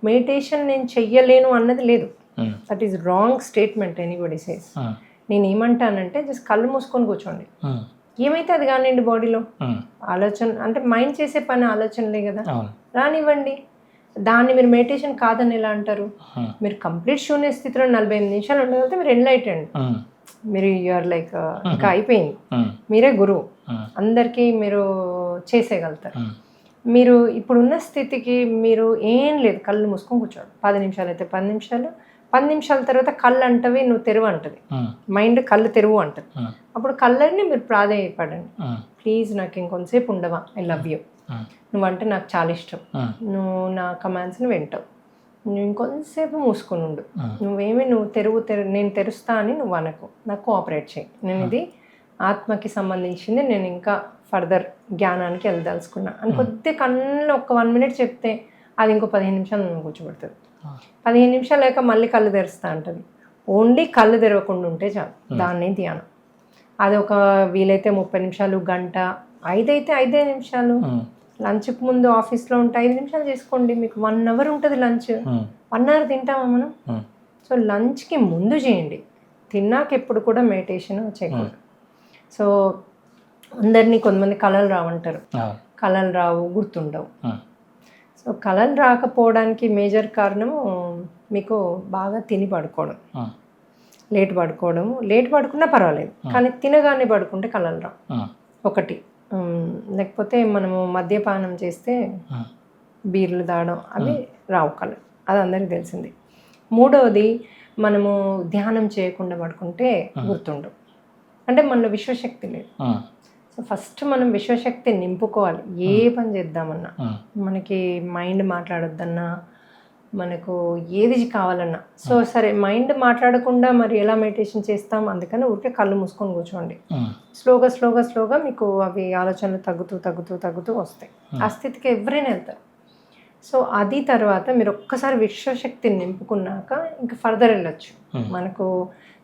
Meditation నేను చెయ్యలేను అన్నది లేదు. That is wrong statement anybody says. నేను ఏమంటానంటే జస్ట్ కళ్ళు మూసుకొని కూర్చోండి. ఏమైతే అది కానివ్వండి బాడీలో ఆలోచన అంటే మైండ్ చేసే పని ఆలోచనలే కదా, రానివ్వండి. దాన్ని మీరు మెడిటేషన్ కాదని ఎలా అంటారు? మీరు కంప్లీట్ శూన్య స్థితిలో 45 నిమిషాలు ఉండగలిగితే మీరు ఎన్లైటెండ్. మీరు యూఆర్ లైక్ ఇంకా అయిపోయింది, మీరే గురువు, అందరికీ మీరు చేసేయగలుగుతారు. మీరు ఇప్పుడున్న స్థితికి మీరు ఏం లేదు, కళ్ళు మూసుకొని కూర్చోండి. 10 నిమిషాలు అయితే 10 నిమిషాలు, 10 నిమిషాల తర్వాత కళ్ళు అంటవి నువ్వు తెరువు అంటది, మైండ్ కళ్ళు తెరువు అంటది. అప్పుడు కళ్ళని మీరు ప్రాధేయపడండి, ప్లీజ్ నాకు ఇంకొంతసేపు ఉండవా, ఐ లవ్ యూ, నువ్వంటే నాకు చాలా ఇష్టం, నువ్వు నా కమాండ్స్ని వింటావు, నువ్వు ఇంకొంతసేపు మూసుకొని ఉండు, నువ్వు నేను తెరుస్తా అని నువ్వు అనకు, నాకు కోఆపరేట్ చేయి, నేను ఇది ఆత్మకి సంబంధించింది, నేను ఇంకా ఫర్దర్ జ్ఞానానికి వెళ్ళదలుచుకున్నా అని కొద్ది కళ్ళు ఒక 1 మినిట్ చెప్తే అది ఇంకో 15 నిమిషాలు నన్ను కూర్చోబెడుతుంది. 15 నిమిషాలు లేక మళ్ళీ కళ్ళు తెరుస్తా అంటుంది. ఓన్లీ కళ్ళు తెరవకుండా ఉంటే చాలు, దాన్ని ధ్యానం. అది ఒక వీలైతే 30 నిమిషాలు, గంట, 5 అయితే 5 నిమిషాలు. లంచ్కి ముందు ఆఫీస్లో ఉంటే 5 నిమిషాలు చేసుకోండి, మీకు 1 అవర్ ఉంటుంది లంచ్. 1 అవర్ తింటామా మనం? సో లంచ్కి ముందు చేయండి, తిన్నాక ఎప్పుడు కూడా మెడిటేషన్ చేయకూడదు. సో అందరినీ కొంతమంది కళలు రావంటారు, కళలు రావు, గుర్తుండవు. సో కళలు రాకపోవడానికి మేజర్ కారణము మీకు బాగా తిని పడుకోవడం, లేట్ పడుకున్నా పర్వాలేదు, కానీ తినగానే పడుకుంటే కళలు రావు ఒకటి. లేకపోతే మనము మద్యపానం చేస్తే బీర్లు తాగడం అవి రావు కళలు, అది అందరికీ తెలిసింది. మూడవది, మనము ధ్యానం చేయకుండా పడుకుంటే గుర్తుండవు, అంటే మనలో విశ్వశక్తి లేదు. సో ఫస్ట్ మనం విశ్వశక్తి నింపుకోవాలి. ఏ పని చేద్దామన్నా, మనకి మైండ్ మాట్లాడొద్దన్నా, మనకు ఏది కావాలన్నా. సో సరే మైండ్ మాట్లాడకుండా మరి ఎలా మెడిటేషన్ చేస్తాం? అందుకని ఊరికే కళ్ళు మూసుకొని కూర్చోండి. స్లోగా మీకు అవి ఆలోచనలు తగ్గుతూ వస్తాయి. ఆ స్థితికి ఎవరైనా వెళ్తారు. సో అది తర్వాత మీరు ఒక్కసారి విశ్వశక్తిని నింపుకున్నాక ఇంకా ఫర్దర్ వెళ్ళొచ్చు. మనకు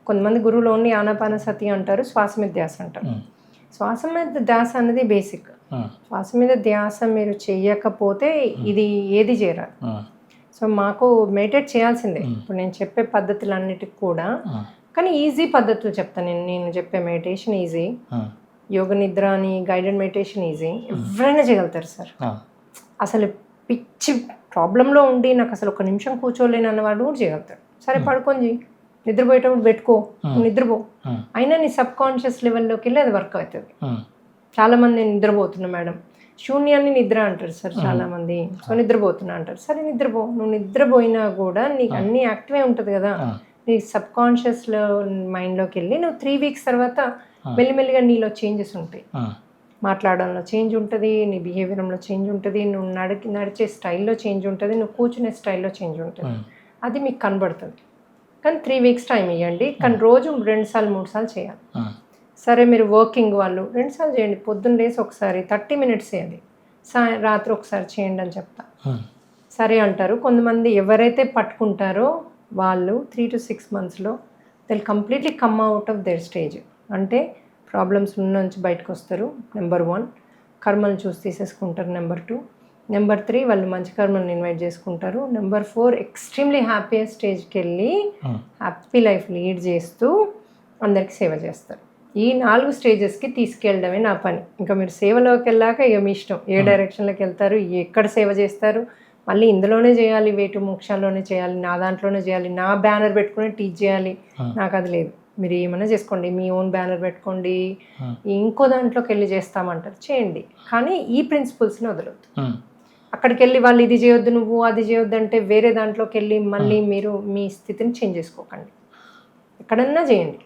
కొంతమంది గురువులు ఓన్లీ ఆనాపానసతి అంటారు, శ్వాస మీద ధ్యాస అంటారు. శ్వాస మీద ధ్యాస అనేది బేసిక్. శ్వాస మీద ధ్యాస మీరు చెయ్యకపోతే ఇది ఏది చేరాలి. సో మాకు మెడిటేట్ చేయాల్సిందే. ఇప్పుడు నేను చెప్పే పద్ధతులన్నిటికి కూడా, కానీ ఈజీ పద్ధతులు చెప్తాను నేను చెప్పే మెడిటేషన్ ఈజీ. యోగ నిద్ర అని గైడెడ్ మెడిటేషన్ ఈజీ, ఎవరైనా చేయగలుగుతారు సార్. అసలు పిచ్చి ప్రాబ్లంలో ఉండి నాకు అసలు 1 నిమిషం కూర్చోలేను అన్నవాడు కూడా చేయగలుగుతారు. సరే పడుకొని నిద్రపోయేటప్పుడు పెట్టుకో, నిద్రపో, అయినా నీ సబ్ కాన్షియస్ లెవెల్లోకి వెళ్ళి అది వర్క్ అవుతుంది. చాలామంది నేను నిద్రపోతున్నా మేడం, శూన్యాన్ని నిద్ర అంటారు సార్ చాలామంది. సో నిద్రపోతున్నా అంటారు, సరే నిద్రపో. నువ్వు నిద్రపోయినా కూడా నీకు అన్నీ యాక్టివే ఉంటుంది కదా, నీ సబ్ కాన్షియస్లో మైండ్లోకి వెళ్ళి నువ్వు 3 వీక్స్ తర్వాత మెల్లిమెల్లిగా నీలో చేంజెస్ ఉంటాయి. మాట్లాడడంలో చేంజ్ ఉంటుంది, నీ బిహేవియర్లో చేంజ్ ఉంటుంది, నువ్వు నడిచే స్టైల్లో చేంజ్ ఉంటుంది, నువ్వు కూర్చునే స్టైల్లో చేంజ్ ఉంటుంది. అది మీకు కనబడుతుంది. కానీ 3 వీక్స్ టైం ఇవ్వండి, కానీ రోజు 2 సార్లు 3 సార్లు చేయాలి. సరే మీరు వర్కింగ్ వాళ్ళు 2 సార్లు చేయండి, పొద్దున్న లేసి ఒకసారి 30 మినిట్స్ చేయండి, రాత్రి ఒకసారి చేయండి అని చెప్తా. సరే అంటారు. కొంతమంది ఎవరైతే పట్టుకుంటారో వాళ్ళు 3 to 6 monthsలో they will completely come out of their stage. అంటే ప్రాబ్లమ్స్ నుంచి బయటకు వస్తారు. నెంబర్ 1, కర్మలు చూసి తీసేసుకుంటారు. నెంబర్ 2, నెంబర్ 3 వాళ్ళు మంచి కర్మలను ఇన్వైట్ చేసుకుంటారు. నెంబర్ 4 ఎక్స్ట్రీమ్లీ హ్యాపీయెస్ట్ స్టేజ్కి వెళ్ళి హ్యాపీ లైఫ్ లీడ్ చేస్తూ అందరికీ సేవ చేస్తారు. ఈ 4 స్టేజెస్కి తీసుకెళ్ళడమే నా పని. ఇంకా మీరు సేవలోకి వెళ్ళాక ఇక మీ ఇష్టం, ఏ డైరెక్షన్లోకి వెళ్తారు, ఎక్కడ సేవ చేస్తారు. మళ్ళీ ఇందులోనే చేయాలి, వేటు మోక్షాల్లోనే చేయాలి, నా దాంట్లోనే చేయాలి, నా బ్యానర్ పెట్టుకుని టీచ్ చేయాలి, నాకు అది లేదు. మీరు ఏమైనా చేసుకోండి, మీ ఓన్ బ్యానర్ పెట్టుకోండి, ఇంకో దాంట్లోకి వెళ్ళి చేస్తామంటారు, చేయండి, కానీ ఈ ప్రిన్సిపల్స్ని వదలొద్దు. అక్కడికి వెళ్ళి వాళ్ళు ఇది చేయొద్దు, నువ్వు అది చేయొద్దు అంటే వేరే దాంట్లోకి వెళ్ళి మళ్ళీ మీరు మీ స్థితిని చేంజ్ చేసుకోకండి. ఎక్కడన్నా చేయండి,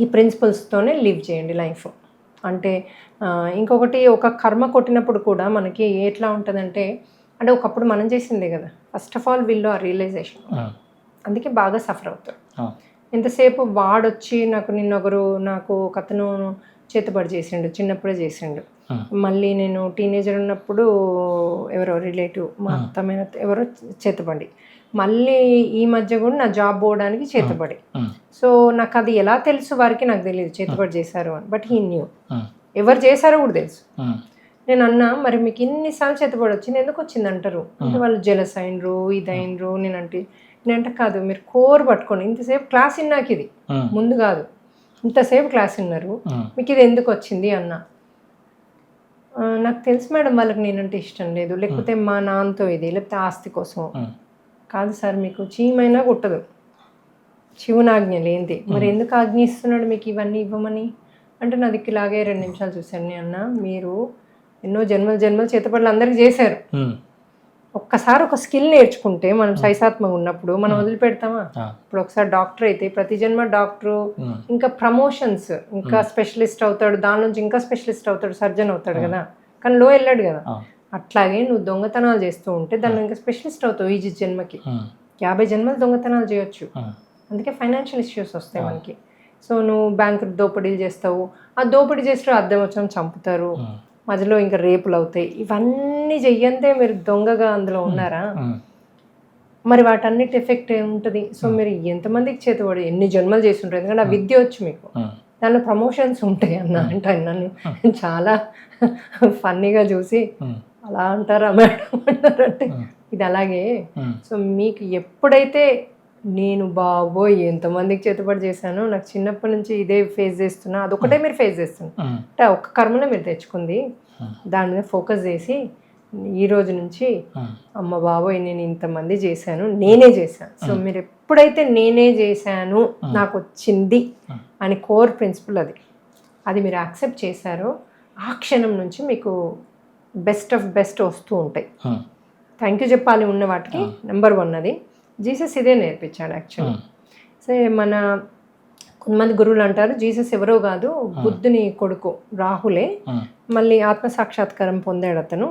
ఈ ప్రిన్సిపల్స్తోనే లివ్ చేయండి లైఫ్. అంటే ఇంకొకటి, ఒక కర్మ కొట్టినప్పుడు కూడా మనకి ఎట్లా ఉంటుందంటే అంటే ఒకప్పుడు మనం చేసిందే కదా. ఫస్ట్ ఆఫ్ ఆల్ వీళ్ళు ఆ రియలైజేషన్, అందుకే బాగా సఫర్ అవుతారు. ఎంతసేపు వాడొచ్చి నాకు ఒక అతను చేతుబడి చేసిండు, చిన్నప్పుడే చేసిండు. మళ్ళీ నేను టీనేజర్ ఉన్నప్పుడు ఎవరో రిలేటివ్, మా అత్తమైన ఎవరో చేతుబడి. మళ్ళీ ఈ మధ్య కూడా నా జాబ్ పోవడానికి చేతుబడి. సో నాకు అది ఎలా తెలుసు వారికి నాకు తెలియదు చేతుబడి చేశారు అని. బట్ హీ న్యూ, ఎవరు చేశారో కూడా తెలుసు. నేను అన్నా, మరి మీకు ఇన్నిసార్లు చేతుబడి వచ్చింది, ఎందుకు వచ్చింది అంటారు అంటే వాళ్ళు జెలస్ అయినరు, ఇది అయినరు. నేనంటే కాదు, మీరు కోర్ పట్టుకోండి. ఇంతసేపు క్లాస్ విన్నాక ఇది ముందు కాదు, ఇంతసేపు క్లాస్ విన్నారు, మీకు ఇది ఎందుకు వచ్చింది అన్నా. నాకు తెలుసు మేడం, వాళ్ళకి నేనంటే ఇష్టం లేదు, లేకపోతే మా నాన్నతో ఇది, లేకపోతే ఆస్తి కోసం. కాదు సార్, మీకు చీమైనా కుట్టదు, శివుని ఆజ్ఞ లేనిది. మరి ఎందుకు ఆజ్ఞ ఇస్తున్నాడు మీకు ఇవన్నీ ఇవ్వమని అంటే, నా దిక్కు ఇలాగే 2 నిమిషాలు చూశాను. అన్న, మీరు ఎన్నో జన్మలు చేతపడులు అందరికీ చేశారు. ఒక్కసారి ఒక స్కిల్ నేర్చుకుంటే మనం సైసాత్మగా ఉన్నప్పుడు మనం వదిలిపెడతామా? ఇప్పుడు ఒకసారి డాక్టర్ అయితే ప్రతి జన్మ డాక్టరు, ఇంకా ప్రమోషన్స్, ఇంకా స్పెషలిస్ట్ అవుతాడు, దాని నుంచి ఇంకా స్పెషలిస్ట్ అవుతాడు, సర్జన్ అవుతాడు కదా, కానీ లో వెళ్ళాడు కదా. అట్లాగే నువ్వు దొంగతనాలు చేస్తూ ఉంటే దాన్ని ఇంకా స్పెషలిస్ట్ అవుతావు. ఈ జన్మకి 50 జన్మలు దొంగతనాలు చేయొచ్చు. అందుకే ఫైనాన్షియల్ ఇష్యూస్ వస్తాయి మనకి. సో నువ్వు బ్యాంకు దోపిడీలు చేస్తావు, ఆ దోపిడీ చేస్తూ అద్దె వచ్చాం చంపుతారు, మధ్యలో ఇంకా రేపులు అవుతాయి. ఇవన్నీ చెయ్యంతే మీరు దొంగగా అందులో ఉన్నారా? మరి వాటన్నిటి ఎఫెక్ట్ ఏముంటుంది? సో మీరు ఎంతమందికి చేతిపడి ఎన్ని జన్మలు చేసి ఉంటారు, ఎందుకంటే ఆ విద్య వచ్చు మీకు, దానిలో ప్రమోషన్స్ ఉంటాయి అంటే నన్ను చాలా ఫన్నీగా చూసి అలా అంటారా మేడం అంటారంటే ఇది అలాగే. సో మీకు ఎప్పుడైతే నేను బాబోయ్ ఎంతమందికి చేతుబడి చేశాను, నాకు చిన్నప్పటి నుంచి ఇదే ఫేస్ చేస్తున్నా, అదొకటే మీరు ఫేస్ చేస్తున్నా అంటే ఒక్క కర్మలో మీరు తెచ్చుకుంది, దాని మీద ఫోకస్ చేసి ఈ రోజు నుంచి అమ్మ బాబోయ్ నేను ఇంతమంది చేశాను, నేనే చేశాను. సో మీరు ఎప్పుడైతే నేనే చేశాను నాకు వచ్చింది అని కోర్ ప్రిన్సిపల్ అది మీరు యాక్సెప్ట్ చేశారో, ఆ క్షణం నుంచి మీకు బెస్ట్ ఆఫ్ బెస్ట్ వస్తూ ఉంటాయి. థ్యాంక్ యూ చెప్పాలి ఉన్న వాటికి. నెంబర్ 1 అది జీసస్ ఇదే నేర్పించాడు యాక్చువల్లీ. సో మన కొంతమంది గురువులు అంటారు జీసస్ ఎవరో కాదు, బుద్ధుని కొడుకు రాహులే, మళ్ళీ ఆత్మసాక్షాత్కారం పొందాడు అతను.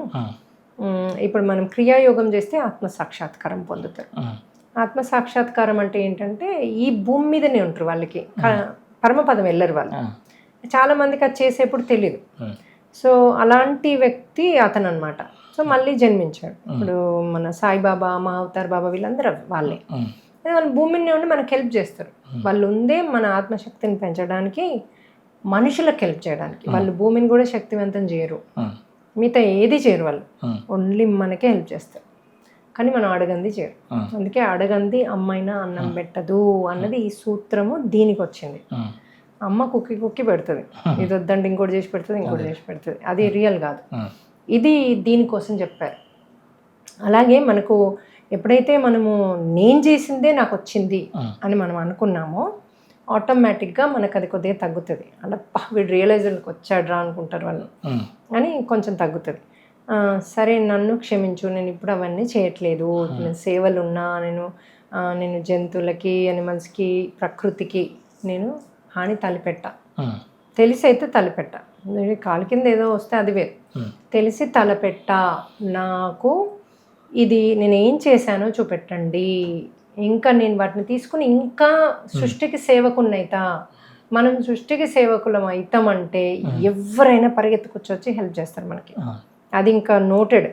ఇప్పుడు మనం క్రియాయోగం చేస్తే ఆత్మసాక్షాత్కారం పొందుతారు. ఆత్మసాక్షాత్కారం అంటే ఏంటంటే ఈ భూమి మీదనే ఉంటారు, వాళ్ళకి పరమపదం వెళ్ళరు వాళ్ళు. చాలా మందికి అది చేసేప్పుడు తెలియదు. సో అలాంటి వ్యక్తి అతను అనమాట. సో మళ్ళీ జన్మించాడు. ఇప్పుడు మన సాయిబాబా, మా అవతార్ బాబా వీళ్ళందరూ వాళ్ళే. వాళ్ళు భూమిని ఉండి మనకు హెల్ప్ చేస్తారు. వాళ్ళు ఉందే మన ఆత్మశక్తిని పెంచడానికి, మనుషులకు హెల్ప్ చేయడానికి. వాళ్ళు భూమిని కూడా శక్తివంతం చేయరు, మిగతా ఏది చేయరు వాళ్ళు, ఓన్లీ మనకే హెల్ప్ చేస్తారు. కానీ మనం అడగంది చేయరు. అందుకే అడగంది అమ్మైనా అన్నం పెట్టదు అన్నది ఈ సూత్రము దీనికి వచ్చింది. అమ్మ కుక్కి పెడుతుంది, ఇది వద్దండి ఇంకోటి చేసి పెడుతుంది, ఇంకోటి చేసి పెడుతుంది, అది రియల్ కాదు. ఇది దీనికోసం చెప్పారు. అలాగే మనకు ఎప్పుడైతే మనము నేను చేసిందే నాకు వచ్చింది అని మనం అనుకున్నామో, ఆటోమేటిక్గా మనకు అది కొద్దిగా తగ్గుతుంది. అలా వీడు రియలైజర్కి వచ్చాడు రా అనుకుంటారు వాళ్ళు అని కొంచెం తగ్గుతుంది. సరే నన్ను క్షమించు, నేను ఇప్పుడు అవన్నీ చేయట్లేదు, నేను సేవలు ఉన్నా, నేను జంతువులకి, అనిమల్స్కి, ప్రకృతికి నేను హాని తలపెట్టా. తెలిసి అయితే తలపెట్టా, కాలు కింద ఏదో వస్తే అది వేరు. తెలిసి తలపెట్టా, నాకు ఇది నేను ఏం చేశానో చూపెట్టండి, ఇంకా నేను వాటిని తీసుకుని ఇంకా సృష్టికి సేవకున్నైతా. మనం సృష్టికి సేవకులం అవుతామంటే ఎవరైనా పరిగెత్తుకొచ్చి హెల్ప్ చేస్తారు మనకి. అది ఇంకా నోటెడ్,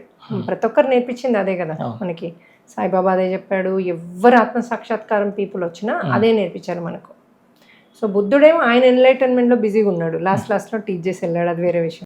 ప్రతి ఒక్కరు నేర్పించింది అదే కదా మనకి. సాయిబాబా అదే చెప్పాడు, ఎవరు ఆత్మసాక్షాత్కారం పీపుల్ వచ్చినా అదే నేర్పించారు మనకు. సో బుద్ధుడేమో ఆయన ఎన్లైటన్మెంట్లో బిజీగా ఉన్నాడు, లాస్ట్లో టీచ్ చేసి వెళ్ళాడు, అది వేరే విషయం.